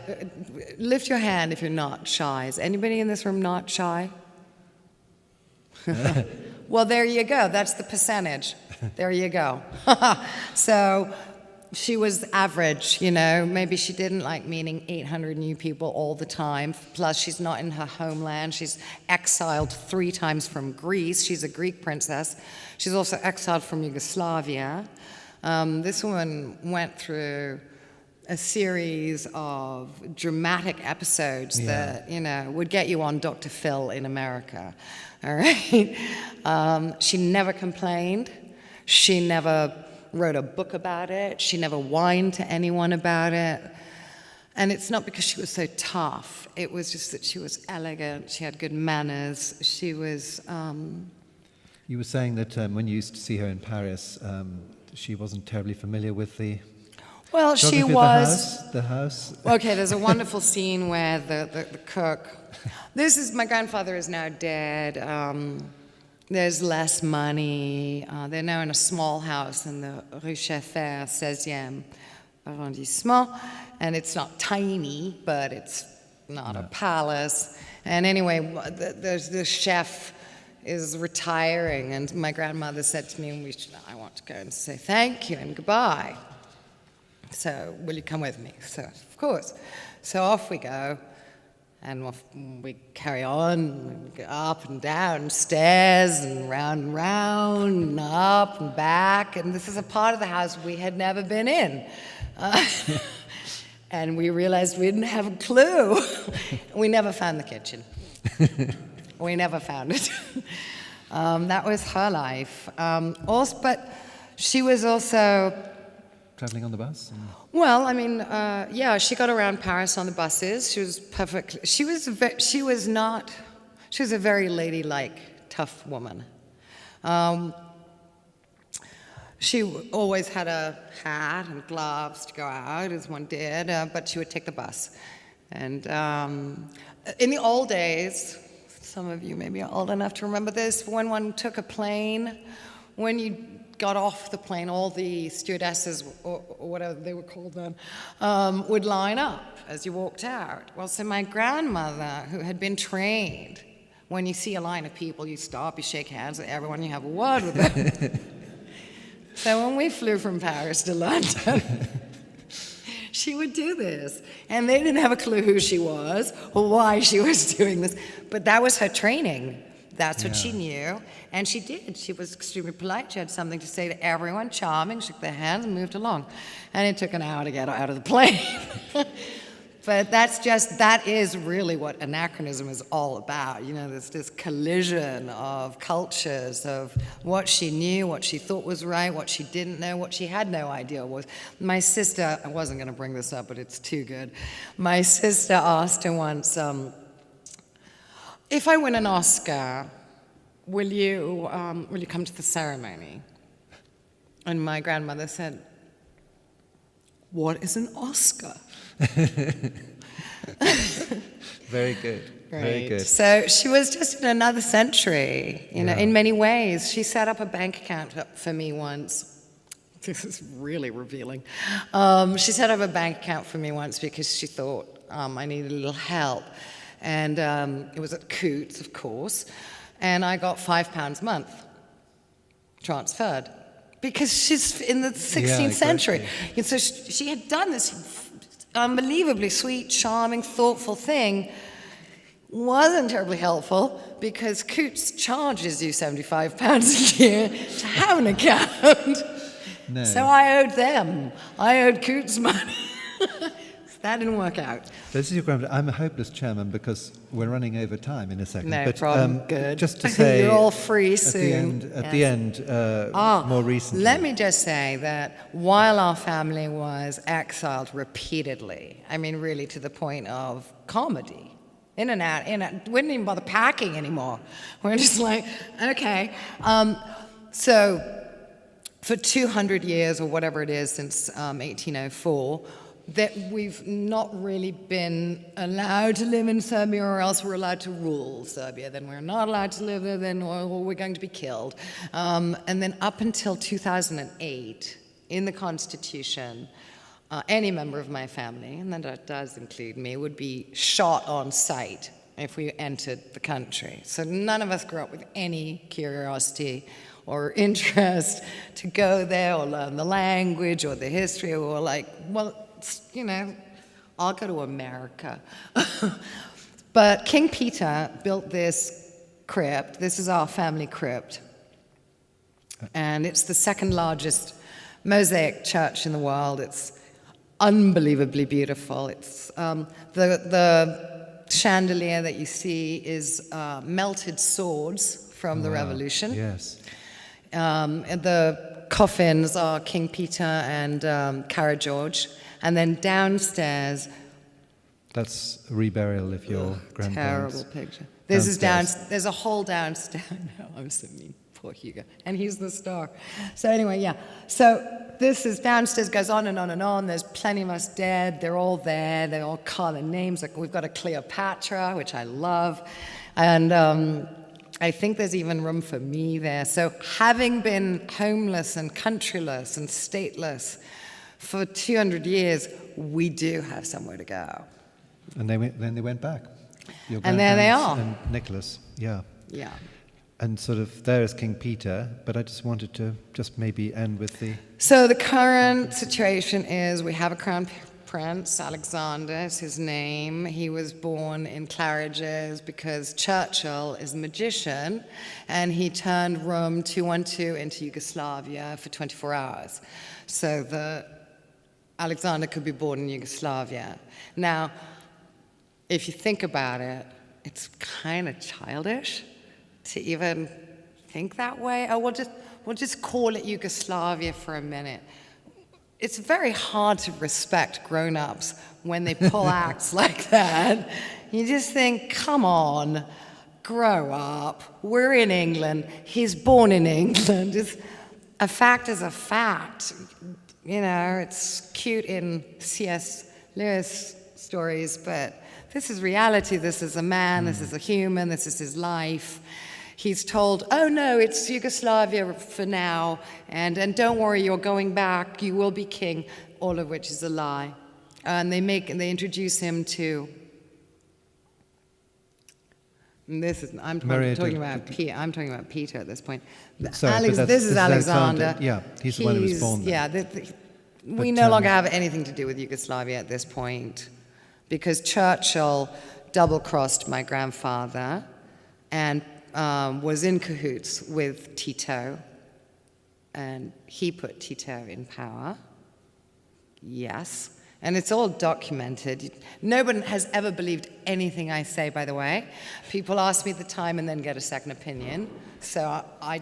lift your hand if you're not shy. Is anybody in this room not shy? Well, there you go. That's the percentage. There you go. So she was average, Maybe she didn't like meeting 800 new people all the time. Plus, she's not in her homeland. She's exiled 3 times from Greece. She's a Greek princess. She's also exiled from Yugoslavia. This woman went through a series of dramatic episodes that, would get you on Dr. Phil in America, all right? She never complained. She never wrote a book about it. She never whined to anyone about it. And it's not because she was so tough. It was just that she was elegant. She had good manners. She was... You were saying that when you used to see her in Paris, she wasn't terribly familiar with the... Well, she was... The house? Okay, there's a wonderful scene where the cook... My grandfather is now dead. There's less money. They're now in a small house in the Rue Chaffer, 16e arrondissement. And it's not tiny, but it's not a palace. And anyway, the chef is retiring, and my grandmother said to me, I want to go and say thank you and goodbye. So, will you come with me? So, of course. So off we go, and we carry on, we go up and down stairs, and round, and up and back, and this is a part of the house we had never been in. And we realized we didn't have a clue. We never found the kitchen. We never found it. That was her life. But she was also... Traveling on the bus? Well, I mean, she got around Paris on the buses. She was perfectly... She was a very ladylike, tough woman. She always had a hat and gloves to go out, as one did, but she would take the bus. And in the old days... Some of you maybe are old enough to remember this. When one took a plane, when you got off the plane, all the stewardesses, or whatever they were called then, would line up as you walked out. Well, so my grandmother, who had been trained, when you see a line of people, you stop, you shake hands with everyone, you have a word with them. So when we flew from Paris to London, she would do this. And they didn't have a clue who she was or why she was doing this. But that was her training. That's what she knew. And she did. She was extremely polite. She had something to say to everyone, charming, shook their hands and moved along. And it took an hour to get out of the plane. But that is really what anachronism is all about. You know, there's this collision of cultures, of what she knew, what she thought was right, what she didn't know, what she had no idea was. My sister, I wasn't going to bring this up, but it's too good. My sister asked her once, if I win an Oscar, will you come to the ceremony? And my grandmother said, what is an Oscar? Very good. Right. Very good. So she was just in another century, you know, in many ways. She set up a bank account for me once. This is really revealing. She set up a bank account for me once because she thought I needed a little help. And it was at Coots, of course. And I got £5 a month transferred because she's in the 16th century. And so she had done this unbelievably sweet, charming, thoughtful thing. Wasn't terribly helpful because Coots charges you £75 a year to have an account. No. So I owed them. I owed Coots money. That didn't work out. This is your grandmother. I'm a hopeless chairman because we're running over time in a second. No but, problem. Good. Just to say, you're all free soon. At the end, more recently. Let me just say that while our family was exiled repeatedly, I mean, really to the point of comedy, in and out, we didn't even bother packing anymore. We're just like, okay. So for 200 years or whatever it is since 1804. That we've not really been allowed to live in Serbia, or else we're allowed to rule Serbia. Then we're not allowed to live there, then or we're going to be killed. And then up until 2008, in the Constitution, any member of my family, and that does include me, would be shot on sight if we entered the country. So none of us grew up with any curiosity or interest to go there or learn the language or the history, or like, well, you know, I'll go to America. But King Peter built this crypt. This is our family crypt. And it's the second largest mosaic church in the world. It's unbelievably beautiful. It's the chandelier that you see is melted swords from the Revolution. Yes. And the coffins are King Peter and Cara George. And then downstairs... That's a reburial if your grandparents... Terrible picture. There's a whole downstairs. No, I'm so mean. Poor Hugo. And he's the star. So anyway, yeah. So this is downstairs, goes on and on and on. There's plenty of us dead. They're all there. They all call their names. Like we've got a Cleopatra, which I love. And I think there's even room for me there. So having been homeless and countryless and stateless for 200 years, we do have somewhere to go. And then they went back. Your And there they are. And Nicholas, yeah. Yeah. And sort of there is King Peter, but I just wanted to just maybe end with the... So the current situation is we have a crown prince, Alexander is his name. He was born in Claridge's because Churchill is a magician, and he turned Rome 212 into Yugoslavia for 24 hours. So Alexander could be born in Yugoslavia. Now, if you think about it, it's kind of childish to even think that way. Oh, we'll just call it Yugoslavia for a minute. It's very hard to respect grown-ups when they pull acts like that. You just think, come on, grow up. We're in England. He's born in England. A fact is a fact. You know, it's cute in C.S. Lewis stories, but this is reality. This is a man. This is a human. This is his life. He's told, oh no, it's Yugoslavia for now, and don't worry, you're going back, you will be king, all of which is a lie. And they introduce him to, I'm talking about Peter at this point. Sorry, this is Alexander. Yeah, he's the one who was born there. Yeah, we no longer have anything to do with Yugoslavia at this point, because Churchill double-crossed my grandfather and was in cahoots with Tito, and he put Tito in power, yes, And it's all documented. No one has ever believed anything I say, by the way. People ask me at the time and then get a second opinion. So I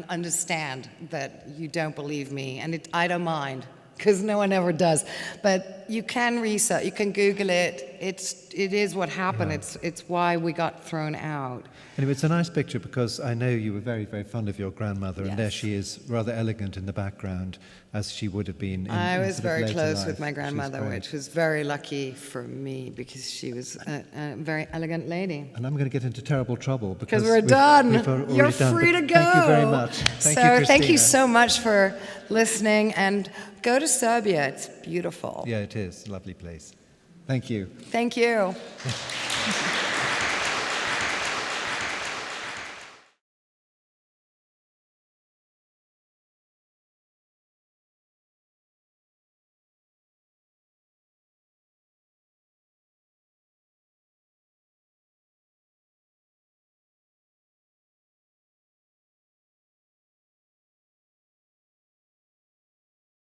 understand that you don't believe me, and I don't mind, because no one ever does. But you can research, you can Google it. It is what happened. Yeah. It's why we got thrown out. Anyway, it's a nice picture because I know you were very, very fond of your grandmother, and there Yes. she is, rather elegant in the background, as she would have been in I was sort of very later close life. with my She's grandmother, great. which was very lucky for me because she was a very elegant lady. And I'm going to get into terrible trouble because Because we're done. we've already You're done, free but to go. Thank you very much. Thank you, Thank you Christina. so much for listening, and go to Serbia. It's beautiful. Yeah, it is. A lovely place. Thank you. Thank you.